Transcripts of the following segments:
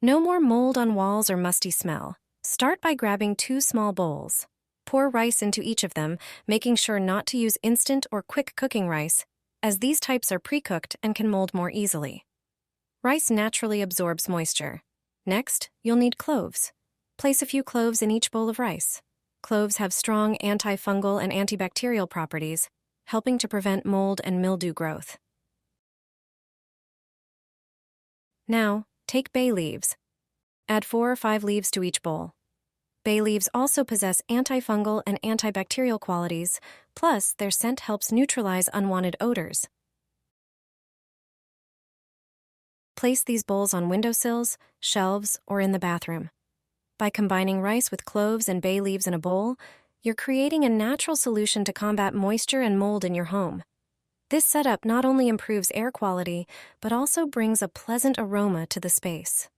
No more mold on walls or musty smell. Start by grabbing 2 small bowls. Pour rice into each of them, making sure not to use instant or quick cooking rice, as these types are pre-cooked and can mold more easily. Rice naturally absorbs moisture. Next, you'll need cloves. Place a few cloves in each bowl of rice. Cloves have strong antifungal and antibacterial properties, helping to prevent mold and mildew growth. Now, take bay leaves. Add 4 or 5 leaves to each bowl. Bay leaves also possess antifungal and antibacterial qualities, plus their scent helps neutralize unwanted odors. Place these bowls on windowsills, shelves, or in the bathroom. By combining rice with cloves and bay leaves in a bowl, you're creating a natural solution to combat moisture and mold in your home. This setup not only improves air quality, but also brings a pleasant aroma to the space.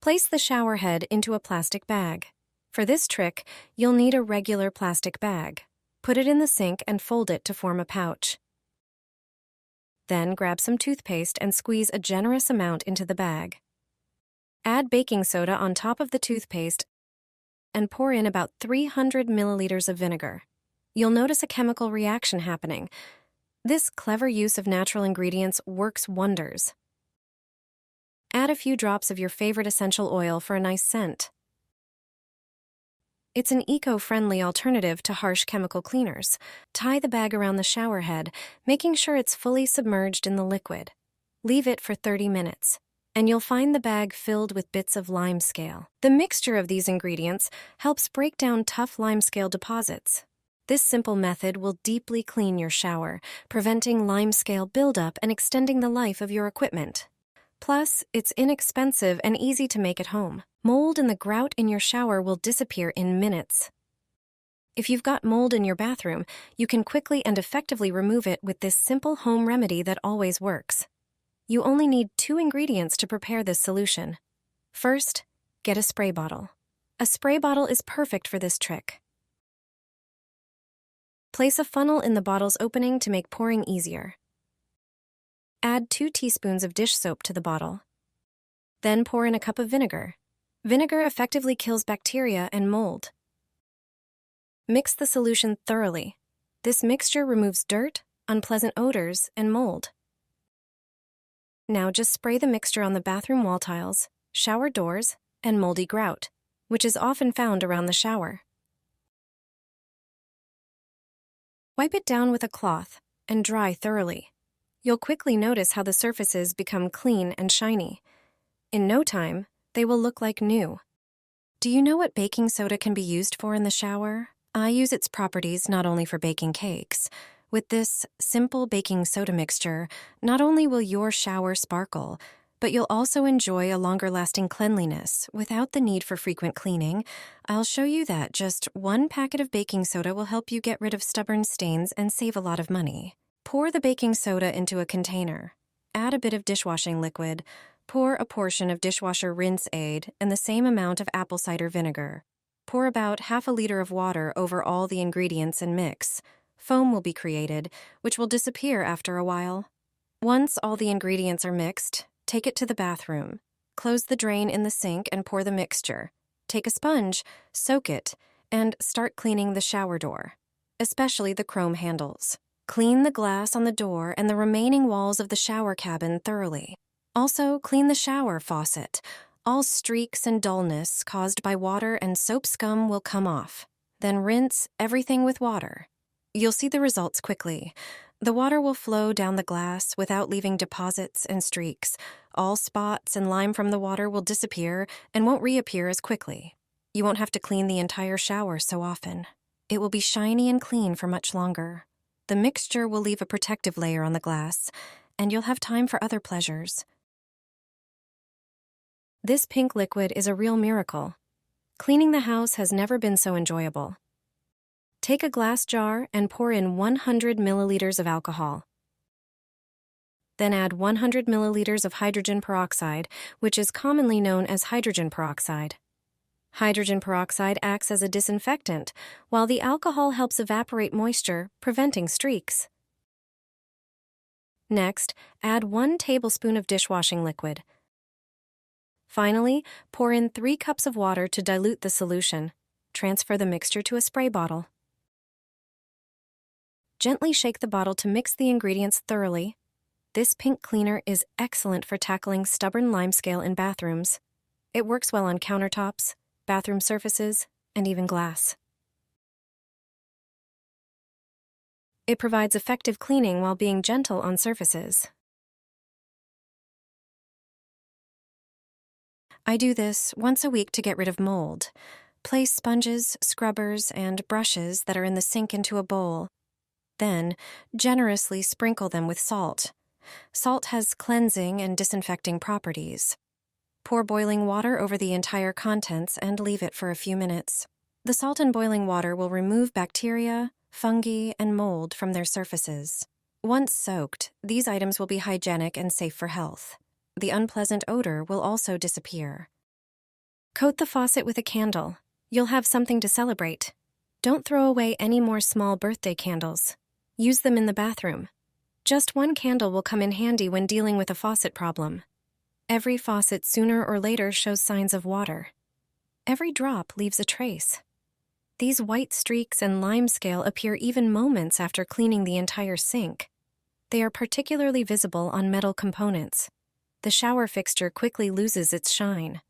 Place the shower head into a plastic bag. For this trick, you'll need a regular plastic bag. Put it in the sink and fold it to form a pouch. Then grab some toothpaste and squeeze a generous amount into the bag. Add baking soda on top of the toothpaste and pour in about 300 milliliters of vinegar. You'll notice a chemical reaction happening. This clever use of natural ingredients works wonders. Add a few drops of your favorite essential oil for a nice scent. It's an eco-friendly alternative to harsh chemical cleaners. Tie the bag around the shower head, making sure it's fully submerged in the liquid. Leave it for 30 minutes, and you'll find the bag filled with bits of limescale. The mixture of these ingredients helps break down tough limescale deposits. This simple method will deeply clean your shower, preventing limescale buildup and extending the life of your equipment. Plus, it's inexpensive and easy to make at home. Mold and the grout in your shower will disappear in minutes. If you've got mold in your bathroom, you can quickly and effectively remove it with this simple home remedy that always works. You only need 2 ingredients to prepare this solution. First, get a spray bottle. A spray bottle is perfect for this trick. Place a funnel in the bottle's opening to make pouring easier. Add 2 teaspoons of dish soap to the bottle. Then pour in a cup of vinegar. Vinegar effectively kills bacteria and mold. Mix the solution thoroughly. This mixture removes dirt, unpleasant odors, and mold. Now just spray the mixture on the bathroom wall tiles, shower doors, and moldy grout, which is often found around the shower. Wipe it down with a cloth and dry thoroughly. You'll quickly notice how the surfaces become clean and shiny. In no time, they will look like new. Do you know what baking soda can be used for in the shower? I use its properties not only for baking cakes. With this simple baking soda mixture, not only will your shower sparkle, but you'll also enjoy a longer-lasting cleanliness without the need for frequent cleaning. I'll show you that just 1 packet of baking soda will help you get rid of stubborn stains and save a lot of money. Pour the baking soda into a container. Add a bit of dishwashing liquid. Pour a portion of dishwasher rinse aid and the same amount of apple cider vinegar. Pour about half a liter of water over all the ingredients and mix. Foam will be created, which will disappear after a while. Once all the ingredients are mixed, take it to the bathroom. Close the drain in the sink and pour the mixture. Take a sponge, soak it, and start cleaning the shower door, especially the chrome handles. Clean the glass on the door and the remaining walls of the shower cabin thoroughly. Also, clean the shower faucet. All streaks and dullness caused by water and soap scum will come off. Then rinse everything with water. You'll see the results quickly. The water will flow down the glass without leaving deposits and streaks. All spots and lime from the water will disappear and won't reappear as quickly. You won't have to clean the entire shower so often. It will be shiny and clean for much longer. The mixture will leave a protective layer on the glass, and you'll have time for other pleasures. This pink liquid is a real miracle. Cleaning the house has never been so enjoyable. Take a glass jar and pour in 100 milliliters of alcohol. Then add 100 milliliters of hydrogen peroxide, which is commonly known as hydrogen peroxide. Hydrogen peroxide acts as a disinfectant, while the alcohol helps evaporate moisture, preventing streaks. Next, add 1 tablespoon of dishwashing liquid. Finally, pour in 3 cups of water to dilute the solution. Transfer the mixture to a spray bottle. Gently shake the bottle to mix the ingredients thoroughly. This pink cleaner is excellent for tackling stubborn limescale in bathrooms. It works well on countertops, bathroom surfaces, and even glass. It provides effective cleaning while being gentle on surfaces. I do this once a week to get rid of mold. Place sponges, scrubbers, and brushes that are in the sink into a bowl. Then, generously sprinkle them with salt. Salt has cleansing and disinfecting properties. Pour boiling water over the entire contents and leave it for a few minutes. The salt and boiling water will remove bacteria, fungi, and mold from their surfaces. Once soaked, these items will be hygienic and safe for health. The unpleasant odor will also disappear. Coat the faucet with a candle. You'll have something to celebrate. Don't throw away any more small birthday candles. Use them in the bathroom. Just 1 candle will come in handy when dealing with a faucet problem. Every faucet sooner or later shows signs of water. Every drop leaves a trace. These white streaks and limescale appear even moments after cleaning the entire sink. They are particularly visible on metal components. The shower fixture quickly loses its shine.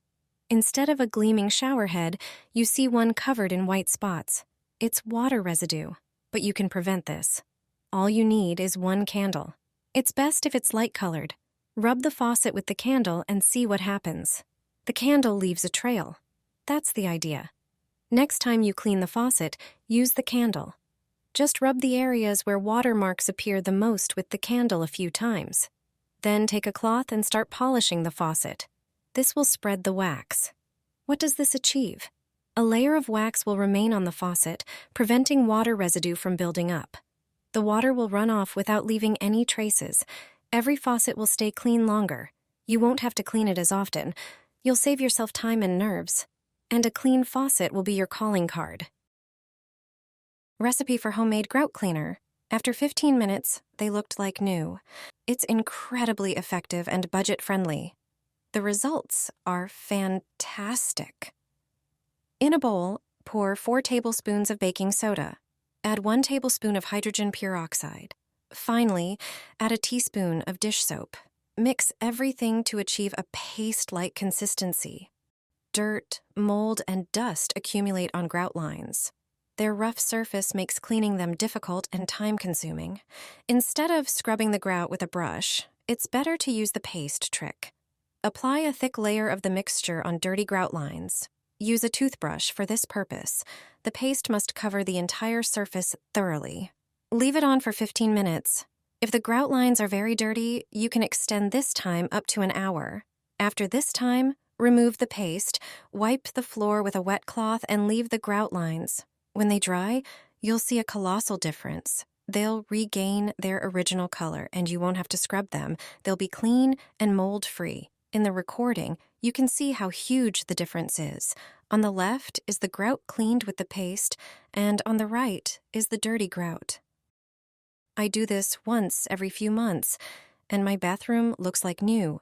Instead of a gleaming shower head, you see one covered in white spots. It's water residue, but you can prevent this. All you need is 1 candle. It's best if it's light-colored. Rub the faucet with the candle and see what happens. The candle leaves a trail. That's the idea. Next time you clean the faucet, use the candle. Just rub the areas where water marks appear the most with the candle a few times. Then take a cloth and start polishing the faucet. This will spread the wax. What does this achieve? A layer of wax will remain on the faucet, preventing water residue from building up. The water will run off without leaving any traces. Every faucet will stay clean longer. You won't have to clean it as often. You'll save yourself time and nerves. And a clean faucet will be your calling card. Recipe for homemade grout cleaner. After 15 minutes, they looked like new. It's incredibly effective and budget-friendly. The results are fantastic. In a bowl, pour 4 tablespoons of baking soda. Add 1 tablespoon of hydrogen peroxide. Finally, add a teaspoon of dish soap. Mix everything to achieve a paste-like consistency. Dirt, mold, and dust accumulate on grout lines. Their rough surface makes cleaning them difficult and time-consuming. Instead of scrubbing the grout with a brush, it's better to use the paste trick. Apply a thick layer of the mixture on dirty grout lines. Use a toothbrush for this purpose. The paste must cover the entire surface thoroughly. Leave it on for 15 minutes. If the grout lines are very dirty, you can extend this time up to an hour. After this time, remove the paste, wipe the floor with a wet cloth, and leave the grout lines. When they dry, you'll see a colossal difference. They'll regain their original color, and you won't have to scrub them. They'll be clean and mold-free. In the recording, you can see how huge the difference is. On the left is the grout cleaned with the paste, and on the right is the dirty grout. I do this once every few months, and my bathroom looks like new.